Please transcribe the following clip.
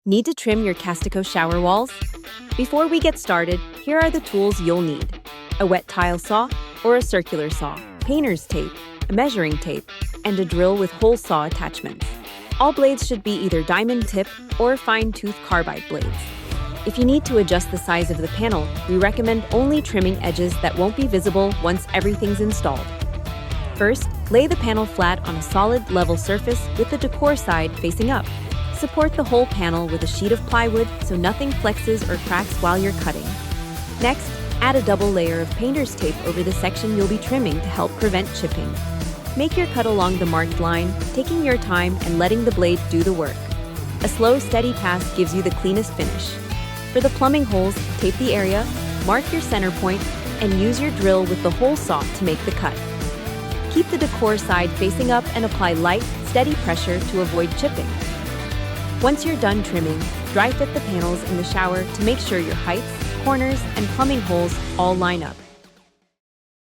Need to trim your CASTICO shower walls? Before we get started, here are the tools you'll need. A wet tile saw or a circular saw, painter's tape, a measuring tape, and a drill with hole saw attachments. All blades should be either diamond tip or fine-tooth carbide blades. If you need to adjust the size of the panel, we recommend only trimming edges that won't be visible once everything's installed. First, lay the panel flat on a solid, level surface with the decor side facing up. Support the whole panel with a sheet of plywood so nothing flexes or cracks while you're cutting. Next, add a double layer of painter's tape over the section you'll be trimming to help prevent chipping. Make your cut along the marked line, taking your time and letting the blade do the work. A slow, steady pass gives you the cleanest finish. For the plumbing holes, tape the area, mark your center point, and use your drill with the hole saw to make the cut. Keep the decor side facing up and apply light, steady pressure to avoid chipping. Once you're done trimming, dry fit the panels in the shower to make sure your heights, corners, and plumbing holes all line up.